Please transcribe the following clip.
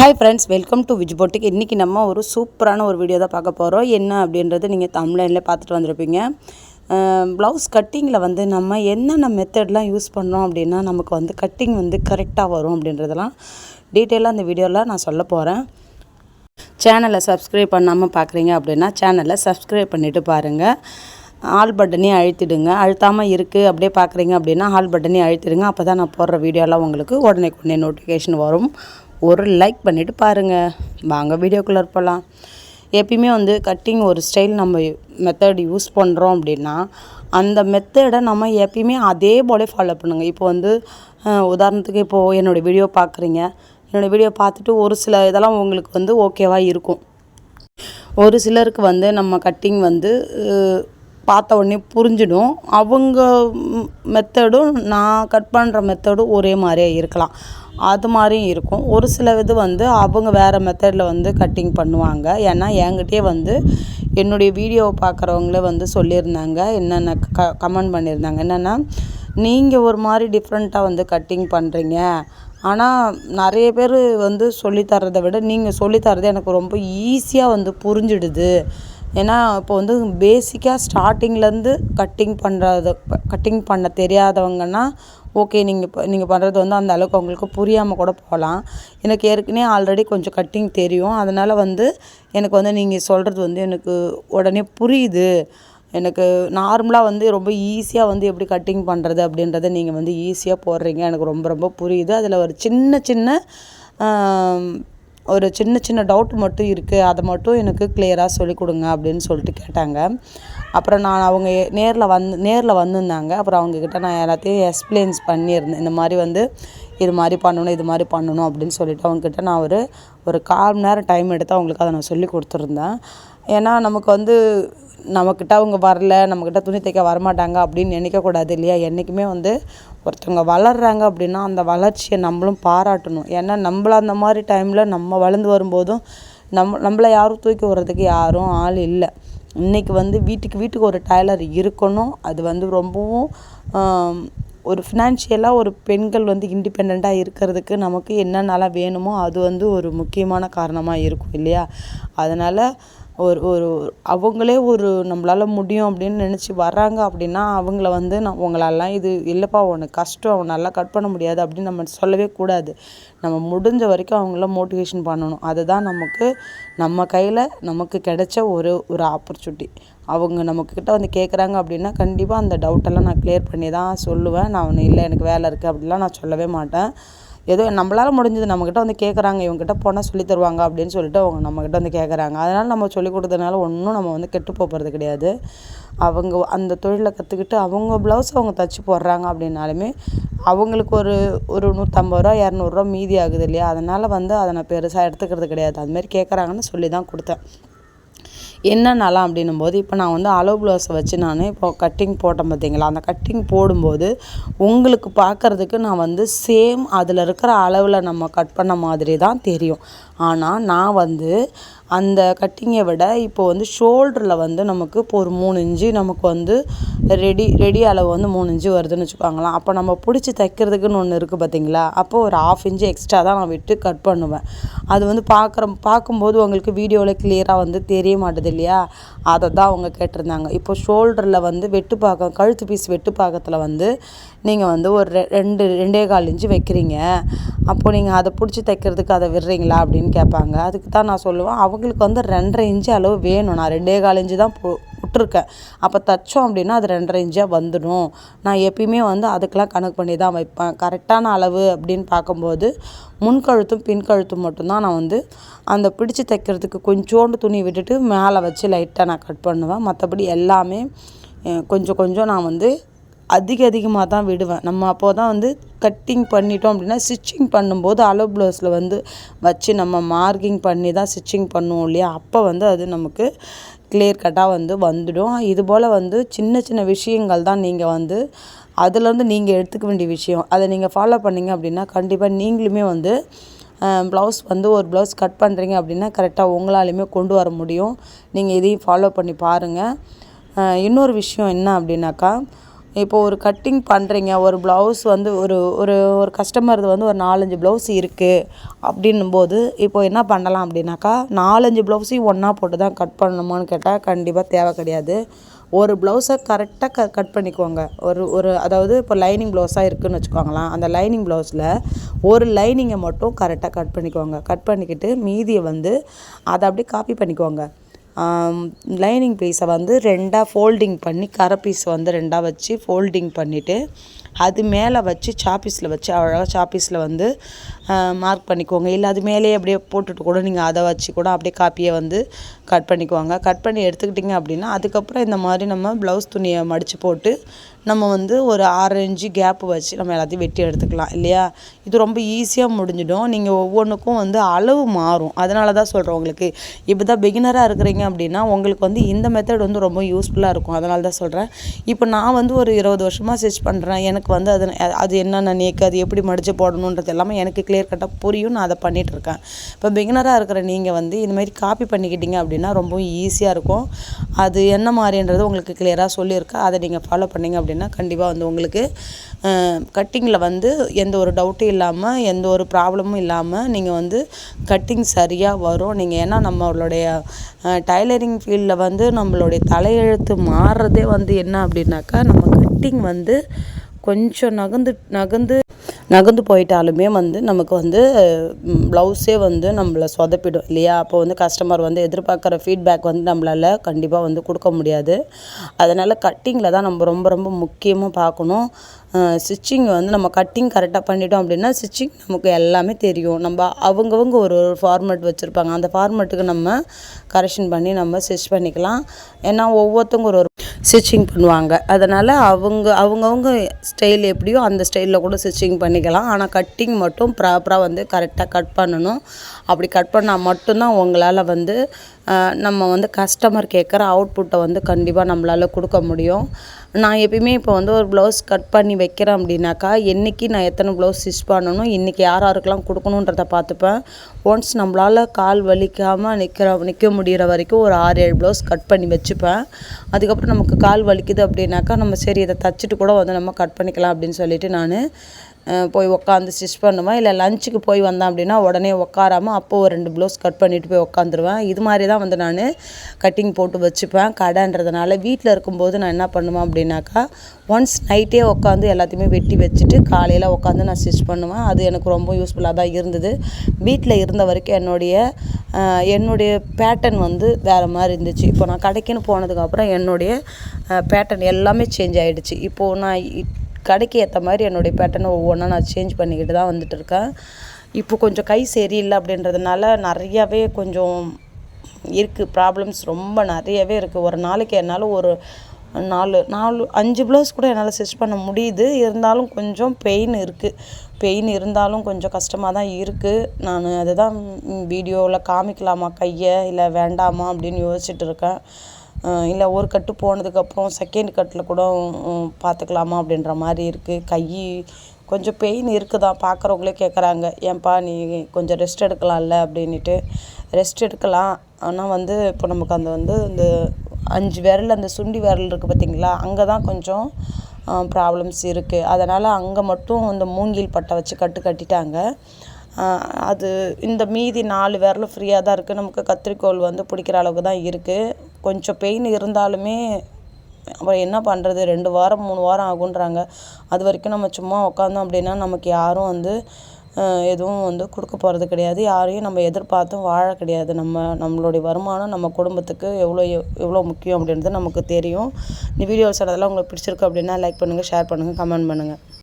Hi friends, welcome to Vij boutique. இன்றைக்கி நம்ம ஒரு சூப்பரான ஒரு வீடியோ தான் பார்க்க போகிறோம். என்ன அப்படின்றது நீங்கள் தமிழ்லைனில் பார்த்துட்டு வந்திருப்பீங்க. ப்ளவுஸ் கட்டிங்கில் வந்து நம்ம என்னென்ன மெத்தட்லாம் யூஸ் பண்ணோம் அப்படின்னா நமக்கு வந்து கட்டிங் வந்து கரெக்டாக வரும் அப்படின்றதெல்லாம் டீட்டெயிலாக அந்த வீடியோவில் நான் சொல்ல போகிறேன். சேனலை சப்ஸ்கிரைப் பண்ணாமல் பார்க்குறீங்க அப்படின்னா சேனலை சப்ஸ்கிரைப் பண்ணிவிட்டு பாருங்கள். ஆல் பட்டனையும் அழுத்திடுங்க. அழுத்தாமல் இருக்குது அப்படியே பார்க்குறீங்க அப்படின்னா ஆல் பட்டனையும் அழுத்திடுங்க. அப்போ தான் நான் போடுற வீடியோலாம் உங்களுக்கு உடனே நோட்டிஃபிகேஷன் வரும். ஒரு லைக் பண்ணிவிட்டு பாருங்கள். வாங்க வீடியோக்குள்ளே போகலாம். எப்பயுமே வந்து கட்டிங் ஒரு ஸ்டைல் நம்ம மெத்தட் யூஸ் பண்ணுறோம் அப்படின்னா அந்த மெத்தடை நம்ம எப்பயுமே அதே போல ஃபாலோ பண்ணுங்கள். இப்போ வந்து உதாரணத்துக்கு இப்போது என்னோடய வீடியோ பார்க்குறீங்க. என்னோடய வீடியோ பார்த்துட்டு ஒரு சில இதெல்லாம் உங்களுக்கு வந்து ஓகேவாக இருக்கும். ஒரு சிலருக்கு வந்து நம்ம கட்டிங் வந்து பார்த்த உடனே புரிஞ்சிடும். அவங்க மெத்தடும் நான் கட் பண்ணுற மெத்தடும் ஒரே மாதிரியே இருக்கலாம். அது மாதிரியும் இருக்கும். ஒரு சில இது வந்து அவங்க வேறு மெத்தடில் வந்து கட்டிங் பண்ணுவாங்க. ஏன்னா என்கிட்டயே வந்து என்னுடைய வீடியோவை பார்க்குறவங்களே வந்து சொல்லியிருந்தாங்க, என்னென்ன கமெண்ட் பண்ணியிருந்தாங்க. என்னென்னா, நீங்கள் ஒரு மாதிரி டிஃப்ரெண்ட்டாக வந்து கட்டிங் பண்ணுறீங்க, ஆனால் நிறைய பேர் வந்து சொல்லித்தரதை விட நீங்கள் சொல்லித்தரது எனக்கு ரொம்ப ஈஸியாக வந்து புரிஞ்சிடுது. ஏன்னா இப்போ வந்து பேசிக்காக ஸ்டார்டிங்லேருந்து கட்டிங் பண்ண தெரியாதவங்கன்னா ஓகே, நீங்கள் பண்ணுறது வந்து அந்த அளவுக்கு அவங்களுக்கு புரியாமல் கூட போகலாம். எனக்கு ஏற்கனவே ஆல்ரெடி கொஞ்சம் கட்டிங் தெரியும். அதனால் வந்து எனக்கு வந்து நீங்கள் சொல்கிறது வந்து எனக்கு உடனே புரியுது. எனக்கு நார்மலாக வந்து ரொம்ப ஈஸியாக வந்து எப்படி கட்டிங் பண்ணுறது அப்படின்றத நீங்கள் வந்து ஈஸியாக போடுறீங்க. எனக்கு ரொம்ப ரொம்ப புரியுது. அதில் ஒரு சின்ன சின்ன டவுட் மட்டும் இருக்குது, அதை மட்டும் எனக்கு கிளியராக சொல்லிக் கொடுங்க அப்படின்னு சொல்லிட்டு கேட்டாங்க. அப்புறம் நான் அவங்க நேரில் வந்திருந்தாங்க. அப்புறம் அவங்கக்கிட்ட நான் எல்லாத்தையும் எக்ஸ்பிளைன்ஸ் பண்ணியிருந்தேன். இந்த மாதிரி வந்து இது மாதிரி பண்ணணும் அப்படின்னு சொல்லிவிட்டு அவங்கக்கிட்ட நான் ஒரு 1/4 மணி நேரம் டைம் எடுத்து அவங்களுக்கு அதை நான் சொல்லி கொடுத்துருந்தேன். ஏன்னா நமக்கு வந்து நம்மக்கிட்ட அவங்க வரல, நம்மக்கிட்ட துணி தைக்க வரமாட்டாங்க அப்படின்னு நினைக்கக்கூடாது இல்லையா? என்றைக்குமே வந்து ஒருத்தவங்க வளர்கிறாங்க அப்படின்னா அந்த வளர்ச்சியை நம்மளும் பாராட்டணும். ஏன்னா நம்மள அந்த மாதிரி டைமில் நம்ம வளர்ந்து வரும்போதும் நம்மளை யாரும் தூக்கி விடுறதுக்கு யாரும் ஆள் இல்லை. இன்றைக்கி வந்து வீட்டுக்கு ஒரு டைலர் இருக்கணும். அது வந்து ரொம்பவும் ஒரு ஃபினான்ஷியலாக ஒரு பெண்கள் வந்து இண்டிபெண்ட்டாக இருக்கிறதுக்கு நமக்கு என்னென்னலாம் வேணுமோ அது வந்து ஒரு முக்கியமான காரணமாக இருக்கும் இல்லையா? அதனால் அவங்களே நம்மளால் முடியும் அப்படின்னு நினச்சி வர்றாங்க அப்படின்னா அவங்கள வந்து உங்களாலாம் இது இல்லைப்பா, உனக்கு கஷ்டம், உன்னால் கட் பண்ண முடியாது அப்படின்னு நம்ம சொல்லவே கூடாது. நம்ம முடிஞ்ச வரைக்கும் அவங்கள மோட்டிவேஷன் பண்ணணும். அதுதான் நம்ம கையில் நமக்கு கிடைச்ச ஒரு ஆப்பர்ச்சுனிட்டி. அவங்க நம்மக்கிட்ட வந்து கேட்குறாங்க அப்படின்னா கண்டிப்பாக அந்த டவுட்டெல்லாம் நான் கிளியர் பண்ணி தான் சொல்லுவேன். நான் இல்லை எனக்கு வேலை இருக்குது அப்படிலாம் நான் சொல்லவே மாட்டேன். ஏதோ நம்மளால் முடிஞ்சது நம்மக்கிட்ட வந்து கேட்குறாங்க, இவங்ககிட்ட போனால் சொல்லி தருவாங்க அப்படின்னு சொல்லிட்டு அவங்க நம்மக்கிட்ட வந்து கேட்குறாங்க. அதனால் நம்ம சொல்லிக் கொடுத்ததுனால ஒன்றும் நம்ம வந்து கெட்டு போகிறது கிடையாது. அவங்க அந்த தொழிலை கற்றுக்கிட்டு அவங்க ப்ளவுஸ் அவங்க தைச்சி போடுறாங்க அப்படின்னாலுமே அவங்களுக்கு ஒரு 150 ரூபா 200 மீதி ஆகுது இல்லையா? அதனால் வந்து அதை நான் பெருசாக எடுத்துக்கிறது கிடையாது. அதுமாரி கேட்குறாங்கன்னு சொல்லி தான் கொடுத்தேன். என்னென்னலாம் அப்படின்னும்போது இப்போ நான் வந்து அளவு ப்ளவுஸை வச்சு நான் இப்போ கட்டிங் போட்டேன் பார்த்தீங்களா? அந்த கட்டிங் போடும்போது உங்களுக்கு பார்க்குறதுக்கு நான் வந்து சேம் அதில் இருக்கிற அளவில் நம்ம கட் பண்ண மாதிரி தான் தெரியும். ஆனால் நான் வந்து அந்த கட்டிங்கை விட இப்போ வந்து ஷோல்டரில் வந்து நமக்கு இப்போ ஒரு 3 இன்ச்சு நமக்கு வந்து ரெடி அளவு வந்து 3 இன்ச்சு வருதுன்னு வச்சுக்கோங்களேன். அப்போ நம்ம பிடிச்சி தைக்கிறதுக்குன்னு ஒன்று இருக்குது பார்த்தீங்களா? அப்போது ஒரு 1/2 இன்ச்சு எக்ஸ்ட்ரா தான் நான் விட்டு கட் பண்ணுவேன். அது வந்து பார்க்கும்போது உங்களுக்கு வீடியோவில் கிளியராக வந்து தெரிய மாட்டுது இல்லையா? அதை தான் அவங்க கேட்டிருந்தாங்க. இப்போ ஷோல்டரில் வந்து கழுத்து பீஸ் வெட்டு பாகத்தில் வந்து நீங்கள் வந்து ஒரு 2.25 இன்ச்சு வைக்கிறீங்க. அப்போது நீங்கள் அதை பிடிச்சி தைக்கிறதுக்கு அதை விடுறீங்களா அப்படின்னு கேட்பாங்க. அதுக்கு தான் நான் சொல்லுவேன், அவங்களுக்கு வந்து 2.5 இன்ச்சு அளவு வேணும். நான் 2.25 இன்ச்சு தான் விட்டுருக்கேன். அப்போ தைச்சோம் அப்படின்னா அது 2.5 இன்ச்சாக வந்துடும். நான் எப்பயுமே வந்து அதுக்கெலாம் கணக்கு பண்ணி தான் வைப்பேன். கரெக்டான அளவு அப்படின்னு பார்க்கும்போது முன்கழுத்தும் பின்கழுத்தும் மட்டும்தான் நான் வந்து அந்த பிடிச்சி தைக்கிறதுக்கு கொஞ்சோண்டு துணி விட்டுட்டு மேலே வச்சு லைட்டாக நான் கட் பண்ணுவேன். மற்றபடி எல்லாமே கொஞ்சம் நான் வந்து அதிகமாக தான் விடுவேன். நம்ம அப்போது தான் வந்து கட்டிங் பண்ணிட்டோம் அப்படின்னா ஸ்டிச்சிங் பண்ணும்போது அளவு ப்ளவுஸில் வந்து வச்சு நம்ம மார்க்கிங் பண்ணி தான் ஸ்டிச்சிங் பண்ணுவோம் இல்லையா? அப்போ வந்து அது நமக்கு கிளியர் கட்டாக வந்து வந்துடும். இதுபோல் வந்து சின்ன விஷயங்கள் தான் நீங்கள் வந்து அதுலேருந்து நீங்கள் எடுத்துக்க வேண்டிய விஷயம். அதை நீங்கள் ஃபாலோ பண்ணிங்க அப்படின்னா கண்டிப்பாக நீங்களுமே வந்து ஒரு ப்ளவுஸ் கட் பண்ணுறீங்க அப்படின்னா கரெக்டாக உங்களாலையுமே கொண்டு வர முடியும். நீங்கள் இதையும் ஃபாலோ பண்ணி பாருங்கள். இன்னொரு விஷயம் என்ன அப்படின்னாக்கா, இப்போ ஒரு கட்டிங் பண்ணுறீங்க, ஒரு ப்ளவுஸ் வந்து ஒரு ஒரு ஒரு கஸ்டமர்து வந்து ஒரு 4, 5 ப்ளவுஸ் இருக்குது அப்படின்னும்போது, இப்போ என்ன பண்ணலாம் அப்படின்னாக்கா, 4, 5 ப்ளவுஸையும் ஒன்றா போட்டு தான் கட் பண்ணணுமான்னு கேட்டால் கண்டிப்பாக தேவை கிடையாது. ஒரு ப்ளவுஸை கரெக்டாக கட் பண்ணிக்கோங்க. ஒரு ஒரு அதாவது இப்போ லைனிங் ப்ளவுஸாக இருக்குதுன்னு வச்சுக்கோங்களேன். அந்த லைனிங் ப்ளவுஸில் ஒரு லைனிங்கை மட்டும் கரெக்டாக கட் பண்ணிக்கோங்க. கட் பண்ணிக்கிட்டு மீதியை வந்து அதை அப்படியே காப்பி பண்ணிக்கோங்க. லைனிங் பீஸை வந்து 2ஆக ஃபோல்டிங் பண்ணி கரை பீஸ் வந்து 2ஆக வச்சு ஃபோல்டிங் பண்ணிவிட்டு அது மேலே வச்சு சாப்பீஸில் வச்சு அழகாக சாப்பீஸில் வந்து மார்க் பண்ணிக்கோங்க. இல்லை அது மேலேயே அப்படியே போட்டுட்டு கூட நீங்கள் அதை வச்சு கூட அப்படியே காப்பியை வந்து கட் பண்ணிக்குவாங்க. கட் பண்ணி எடுத்துக்கிட்டிங்க அப்படின்னா அதுக்கப்புறம் இந்த மாதிரி நம்ம ப்ளவுஸ் துணியை மடித்து போட்டு நம்ம வந்து ஒரு 6 இன்ச்சு கேப்பு வச்சு நம்ம எல்லாத்தையும் வெட்டி எடுத்துக்கலாம் இல்லையா. இது ரொம்ப ஈஸியாக முடிஞ்சிடும். நீங்கள் ஒவ்வொன்றுக்கும் வந்து அளவு மாறும். அதனால தான் சொல்கிறேன் உங்களுக்கு. இப்போ தான் பிகினராக இருக்கிறீங்க அப்படின்னா உங்களுக்கு வந்து இந்த மெத்தட் வந்து ரொம்ப யூஸ்ஃபுல்லாக இருக்கும். அதனால தான் சொல்கிறேன். இப்போ நான் வந்து ஒரு 20 வருஷமாக ஸ்டிச் பண்ணுறேன். எனக்கு வந்து அது என்னென்ன நேக்கு அது எப்படி மடித்து போடணுன்றது எல்லாமே எனக்கு கிளியர் கட்டாக புரியும். நான் அதை பண்ணிகிட்ருக்கேன். இப்போ பிகினராக இருக்கிற நீங்கள் வந்து இந்தமாதிரி காப்பி பண்ணிக்கிட்டீங்க அப்படின்னா ரொம்ப ஈஸியாக இருக்கும். அது என்ன மாதிரின்றது உங்களுக்கு கிளியராக சொல்லியிருக்கேன். அதை நீங்கள் ஃபாலோ பண்ணிங்க அப்படின்னா கண்டிப்பாக வந்து உங்களுக்கு கட்டிங்கில் வந்து எந்த ஒரு டவுட்டும் இல்லாமல் எந்த ஒரு ப்ராப்ளமும் இல்லாமல் நீங்கள் வந்து கட்டிங் சரியாக வரும். நீங்கள் ஏன்னா நம்மளுடைய டைலரிங் ஃபீல்டில் வந்து நம்மளுடைய தலையெழுத்து மாறுறதே வந்து என்ன அப்படின்னாக்கா நம்ம கட்டிங் வந்து கொஞ்சம் நகர்ந்து போயிட்டாலுமே வந்து நமக்கு வந்து ப்ளவுஸே வந்து நம்மளை சொதப்பிடும் இல்லையா. அப்போ வந்து கஸ்டமர் வந்து எதிர்பார்க்குற ஃபீட்பேக் வந்து நம்மளால் கண்டிப்பாக வந்து கொடுக்க முடியாது. அதனால் கட்டிங்கில் தான் நம்ம ரொம்ப ரொம்ப முக்கியமாக பார்க்கணும். ஸ்டிச்சிங் வந்து நம்ம கட்டிங் கரெக்டாக பண்ணிட்டோம் அப்படின்னா ஸ்டிச்சிங் நமக்கு எல்லாமே தெரியும். நம்ம அவங்கவுங்க ஒரு ஒரு ஃபார்மேட் வச்சுருப்பாங்க. அந்த ஃபார்மேட்டுக்கு நம்ம கரெக்ஷன் பண்ணி நம்ம ஸ்டிச் பண்ணிக்கலாம். ஏன்னா ஒவ்வொருத்தவங்க ஒரு ஒரு ஸ்டிச்சிங் பண்ணுவாங்க. அதனால் அவங்கவுங்க ஸ்டைல் எப்படியோ அந்த ஸ்டைலில் கூட ஸ்டிச்சிங் பண்ணிக்கலாம். ஆனால் கட்டிங் மட்டும் ப்ராப்பராக வந்து கரெக்டாக கட் பண்ணணும். அப்படி கட் பண்ணால் மட்டும்தான் உங்களால் வந்து நம்ம வந்து கஸ்டமர் கேட்குற அவுட்புட்டை வந்து கண்டிப்பாக நம்மளால் கொடுக்க முடியும். நான் எப்பயுமே இப்போ வந்து ஒரு ப்ளவுஸ் கட் பண்ணி வைக்கிறேன் அப்படின்னாக்கா என்றைக்கு நான் எத்தனை ப்ளவுஸ் ஸ்டிச் பண்ணணும், இன்றைக்கி யாருக்கெல்லாம் கொடுக்கணுன்றதை பார்த்துப்பேன். ஒன்ஸ் நம்மளால் கால் வலிக்காமல் நிற்க முடிகிற வரைக்கும் ஒரு 6-7 ப்ளவுஸ் கட் பண்ணி வச்சுப்பேன். அதுக்கப்புறம் நமக்கு கால் வலிக்குது அப்படின்னாக்கா நம்ம சரி இதை தச்சுட்டு கூட வந்து நம்ம கட் பண்ணிக்கலாம் அப்படின்னு சொல்லிட்டு நான் போய் உட்காந்து ஸ்டிச் பண்ணுவேன். இல்லை லஞ்சுக்கு போய் வந்தேன் அப்படின்னா உடனே உட்காராமல் அப்போது ஒரு 2 ப்ளவுஸ் கட் பண்ணிவிட்டு போய் உட்காந்துருவேன். இது மாதிரி தான் வந்து நான் கட்டிங் போட்டு வச்சுப்பேன். கடைன்றதுனால வீட்டில் இருக்கும்போது நான் என்ன பண்ணுவேன் அப்படின்னாக்கா ஒன்ஸ் நைட்டே உட்காந்து எல்லாத்தையுமே வெட்டி வச்சுட்டு காலையில் உட்காந்து நான் ஸ்டிச் பண்ணுவேன். அது எனக்கு ரொம்ப யூஸ்ஃபுல்லாக தான் இருந்தது. வீட்டில் இருந்த வரைக்கும் என்னுடைய பேட்டர்ன் வந்து வேறு மாதிரி இருந்துச்சு. இப்போ நான் கடைக்குன்னு போனதுக்கப்புறம் என்னுடைய பேட்டர்ன் எல்லாமே சேஞ்ச் ஆகிடுச்சு. இப்போது நான் கடைக்கு ஏற்ற மாதிரி என்னுடைய பேட்டர்னை ஒவ்வொன்றா நான் சேஞ்ச் பண்ணிக்கிட்டு தான் வந்துட்டு இருக்கேன். இப்போ கொஞ்சம் கை சரியில்லை அப்படின்றதுனால நிறையாவே கொஞ்சம் இருக்குது. ப்ராப்ளம்ஸ் ரொம்ப நிறையவே இருக்குது. ஒரு நாளைக்கு என்னால் ஒரு 5 ப்ளவுஸ் கூட என்னால் ஸ்டிச் பண்ண முடியுது. இருந்தாலும் கொஞ்சம் பெயின் இருந்தாலும் கொஞ்சம் கஷ்டமாக தான் இருக்குது. நான் அதை தான் வீடியோவில் காமிக்கலாமா கையை இல்லை வேண்டாமா அப்படின்னு யோசிச்சுட்டு இருக்கேன். இல்லை ஒரு கட்டு போனதுக்கப்புறம் செகண்ட் கட்டில் கூட பார்த்துக்கலாமா அப்படின்ற மாதிரி இருக்குது. கை கொஞ்சம் பெயின் இருக்குதான். பார்க்குறவங்களே கேட்குறாங்க, ஏன்பா நீ கொஞ்சம் ரெஸ்ட் எடுக்கலாம்ல அப்படின்ட்டு. ரெஸ்ட் எடுக்கலாம். ஆனால் வந்து இப்போ நமக்கு இந்த 5 விரல் அந்த சுண்டி விரல் இருக்குது பார்த்திங்களா, அங்கே தான் கொஞ்சம் ப்ராப்ளம்ஸ் இருக்குது. அதனால் அங்கே மட்டும் இந்த மூங்கில் பட்டை வச்சு கட்டிட்டாங்க. அது இந்த மீதி 4 விரலும் ஃப்ரீயாக தான் இருக்குது. நமக்கு கத்திரிக்கோல் வந்து பிடிக்கிற அளவுக்கு தான் இருக்குது. கொஞ்சம் பெயின் இருந்தாலுமே அப்புறம் என்ன பண்ணுறது, 2 வாரம் 3 வாரம் ஆகுன்றாங்க. அது வரைக்கும் நம்ம சும்மா உட்காந்தோம் அப்படின்னா நமக்கு யாரும் வந்து எதுவும் வந்து கொடுக்க போகிறது கிடையாது. யாரையும் நம்ம எதிர்பார்த்தும் வாழ கிடையாது. நம்மளுடைய வருமானம் நம்ம குடும்பத்துக்கு எவ்வளோ முக்கியம் அப்படின்றது நமக்கு தெரியும். இந்த வீடியோஸ் அதெல்லாம் உங்களுக்கு பிடிச்சிருக்கு அப்படின்னா லைக் பண்ணுங்கள், ஷேர் பண்ணுங்கள், கமெண்ட் பண்ணுங்கள்.